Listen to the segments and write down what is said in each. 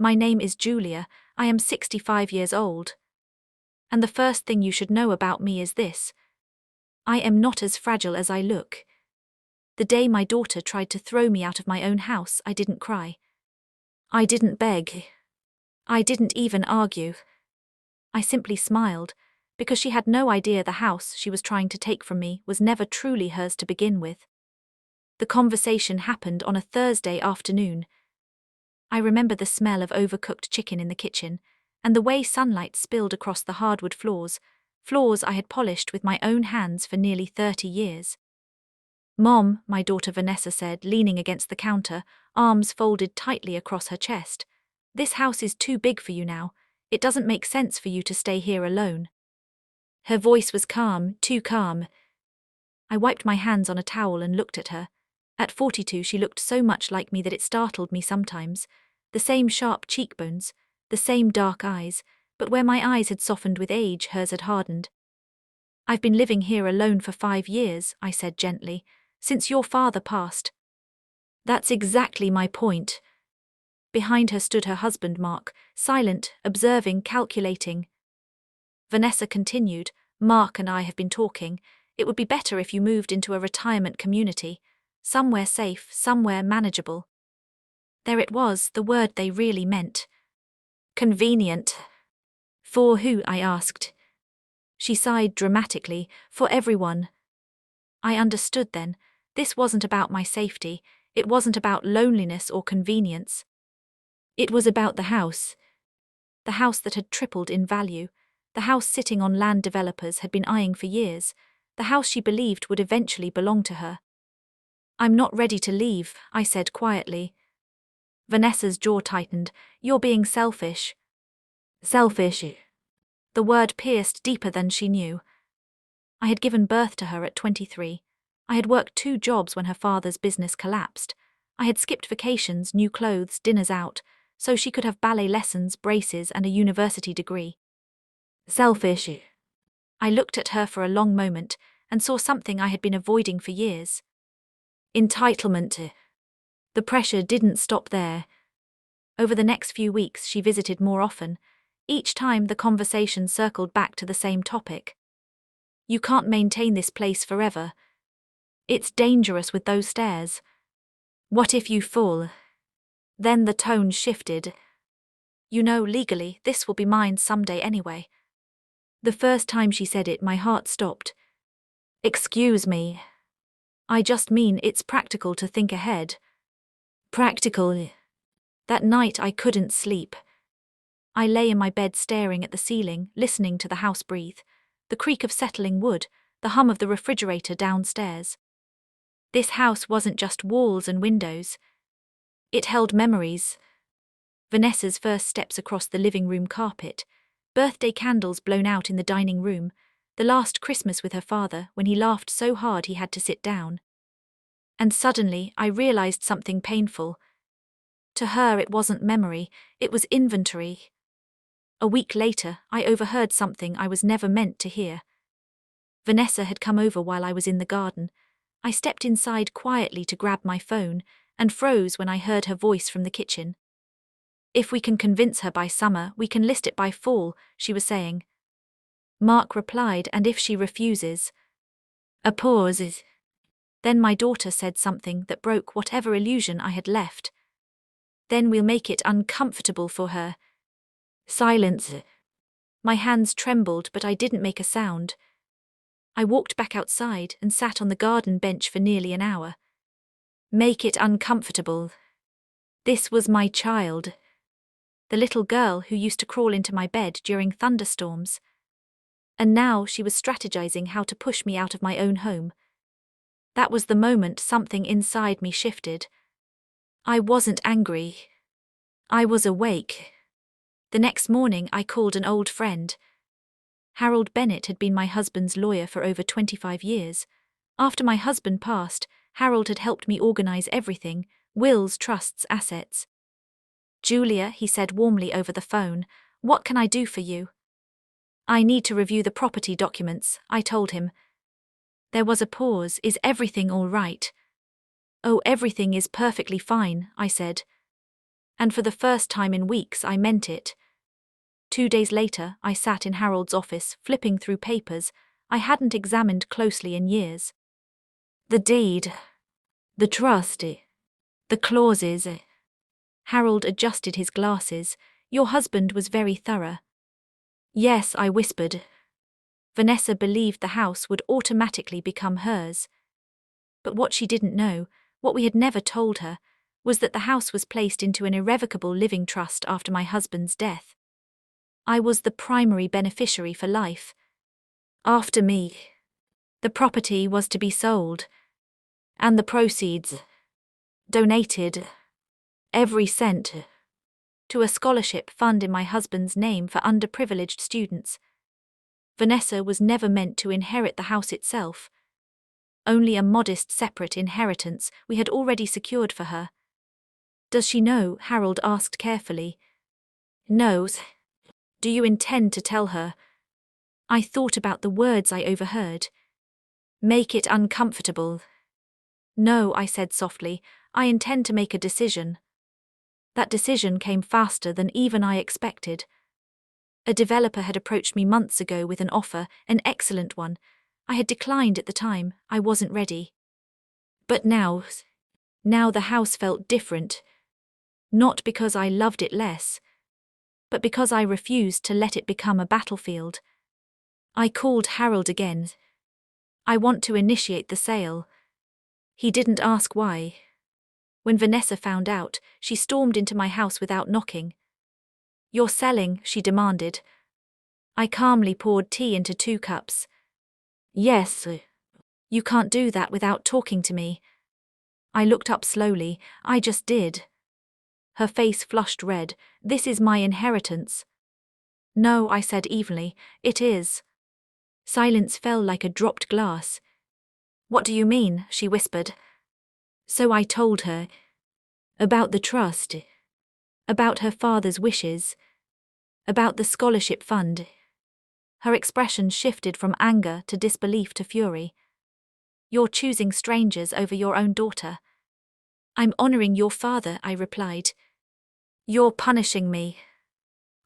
My name is Julia. I am 65 years old. And the first thing you should know about me is this. I am not as fragile as I look. The day my daughter tried to throw me out of my own house, I didn't cry. I didn't beg. I didn't even argue. I simply smiled, because she had no idea the house she was trying to take from me was never truly hers to begin with. The conversation happened on a Thursday afternoon. I remember the smell of overcooked chicken in the kitchen, and the way sunlight spilled across the hardwood floors I had polished with my own hands for nearly 30 years. "Mom," my daughter Vanessa said, leaning against the counter, arms folded tightly across her chest, "this house is too big for you now. It doesn't make sense for you to stay here alone." Her voice was calm, too calm. I wiped my hands on a towel and looked at her. At 42, she looked so much like me that it startled me sometimes. The same sharp cheekbones, the same dark eyes, but where my eyes had softened with age, hers had hardened. "I've been living here alone for 5 years," I said gently, "since your father passed." "That's exactly my point." Behind her stood her husband, Mark, silent, observing, calculating. Vanessa continued, "Mark and I have been talking. It would be better if you moved into a retirement community. Somewhere safe, somewhere manageable." There it was, the word they really meant. "Convenient." "For who?" I asked. She sighed dramatically. "For everyone." I understood then. This wasn't about my safety. It wasn't about loneliness or convenience. It was about the house. The house that had tripled in value. The house sitting on land developers had been eyeing for years. The house she believed would eventually belong to her. "I'm not ready to leave," I said quietly. Vanessa's jaw tightened. "You're being selfish." "Selfish?" The word pierced deeper than she knew. I had given birth to her at 23. I had worked 2 jobs when her father's business collapsed. I had skipped vacations, new clothes, dinners out, so she could have ballet lessons, braces, and a university degree. "Selfish?" I looked at her for a long moment and saw something I had been avoiding for years. Entitlement. The pressure didn't stop there. Over the next few weeks, she visited more often. Each time, the conversation circled back to the same topic. "You can't maintain this place forever. It's dangerous with those stairs. What if you fall?" Then the tone shifted. "You know, legally, this will be mine someday anyway." The first time she said it, my heart stopped. "Excuse me. I just mean it's practical to think ahead." Practical? That night I couldn't sleep. I lay in my bed staring at the ceiling, listening to the house breathe, the creak of settling wood, the hum of the refrigerator downstairs. This house wasn't just walls and windows. It held memories. Vanessa's first steps across the living room carpet, birthday candles blown out in the dining room, the last Christmas with her father when he laughed so hard he had to sit down. And suddenly I realized something painful. To her it wasn't memory, it was inventory. A week later, I overheard something I was never meant to hear. Vanessa had come over while I was in the garden. I stepped inside quietly to grab my phone and froze when I heard her voice from the kitchen. "If we can convince her by summer, we can list it by fall," she was saying. Mark replied, "And if she refuses?" A pause. Then my daughter said something that broke whatever illusion I had left. "Then we'll make it uncomfortable for her." Silence. My hands trembled, but I didn't make a sound. I walked back outside and sat on the garden bench for nearly an hour. Make it uncomfortable. This was my child. The little girl who used to crawl into my bed during thunderstorms. And now she was strategizing how to push me out of my own home. That was the moment something inside me shifted. I wasn't angry. I was awake. The next morning I called an old friend. Harold Bennett had been my husband's lawyer for over 25 years. After my husband passed, Harold had helped me organize everything: wills, trusts, assets. "Julia," he said warmly over the phone, "what can I do for you?" "I need to review the property documents," I told him. There was a pause. "Is everything all right?" "Oh, everything is perfectly fine," I said. And for the first time in weeks, I meant it. 2 days later, I sat in Harold's office, flipping through papers I hadn't examined closely in years. The deed, the trust, the clauses. Harold adjusted his glasses. Your husband was very thorough. Yes, I whispered. Vanessa believed the house would automatically become hers. But what she didn't know, what we had never told her, was that the house was placed into an irrevocable living trust after my husband's death. I was the primary beneficiary for life. After me, the property was to be sold, and the proceeds donated, every cent, to a scholarship fund in my husband's name for underprivileged students. Vanessa was never meant to inherit the house itself. Only a modest separate inheritance we had already secured for her. Does she know? Harold asked carefully. No. Do you intend to tell her? I thought about the words I overheard. Make it uncomfortable. No, I said softly, I intend to make a decision. That decision came faster than even I expected. A developer had approached me months ago with an offer, an excellent one. I had declined at the time, I wasn't ready. But now the house felt different. Not because I loved it less, but because I refused to let it become a battlefield. I called Harold again. I want to initiate the sale. He didn't ask why. When Vanessa found out, she stormed into my house without knocking. You're selling, she demanded. I calmly poured tea into 2 cups. Yes. You can't do that without talking to me. I looked up slowly. I just did. Her face flushed red. This is my inheritance. No, I said evenly, it is. Silence fell like a dropped glass. What do you mean? She whispered. So I told her. About the trust. About her father's wishes. About the scholarship fund. Her expression shifted from anger to disbelief to fury. You're choosing strangers over your own daughter. I'm honoring your father, I replied. You're punishing me.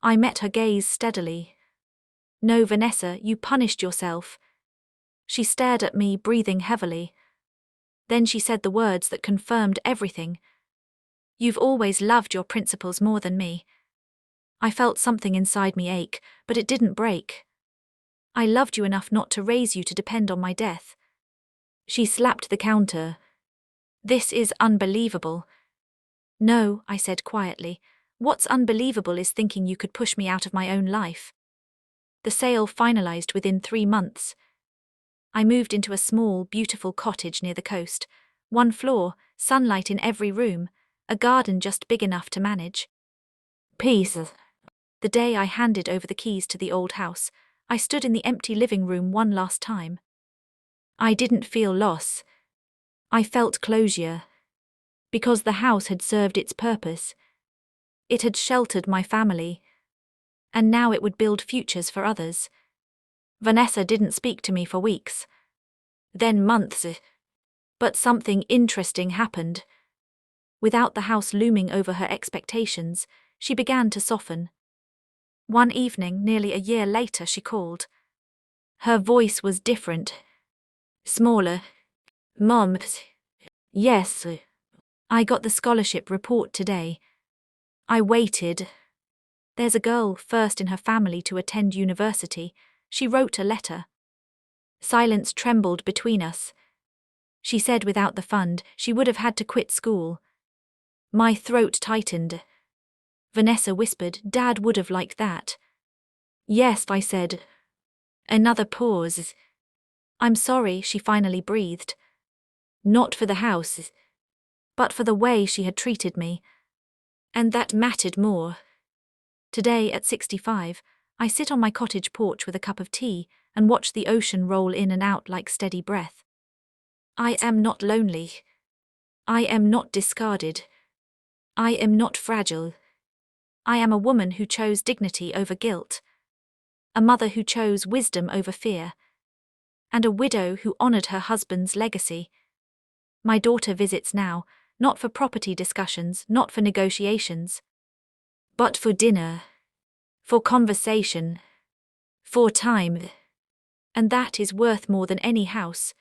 I met her gaze steadily. No, Vanessa, you punished yourself. She stared at me, breathing heavily. Then she said the words that confirmed everything. You've always loved your principles more than me. I felt something inside me ache, but it didn't break. I loved you enough not to raise you to depend on my death. She slapped the counter. This is unbelievable. No, I said quietly. What's unbelievable is thinking you could push me out of my own life. The sale finalized within 3 months. I moved into a small, beautiful cottage near the coast. 1 floor, sunlight in every room, a garden just big enough to manage. Peace. The day I handed over the keys to the old house, I stood in the empty living room one last time. I didn't feel loss. I felt closure. Because the house had served its purpose. It had sheltered my family. And now it would build futures for others. Vanessa didn't speak to me for weeks. Then months. But something interesting happened. Without the house looming over her expectations, she began to soften. One evening, nearly a year later, she called. Her voice was different. Smaller. Mom. Yes. I got the scholarship report today. I waited. There's a girl first in her family to attend university. She wrote a letter. Silence trembled between us. She said without the fund, she would have had to quit school. My throat tightened. Vanessa whispered, Dad would have liked that. Yes, I said. Another pause. I'm sorry, she finally breathed. Not for the house, but for the way she had treated me. And that mattered more. Today, at 65, I sit on my cottage porch with a cup of tea and watch the ocean roll in and out like steady breath. I am not lonely. I am not discarded. I am not fragile. I am a woman who chose dignity over guilt. A mother who chose wisdom over fear. And a widow who honored her husband's legacy. My daughter visits now, not for property discussions, not for negotiations, but for dinner, for conversation, for time. And that is worth more than any house,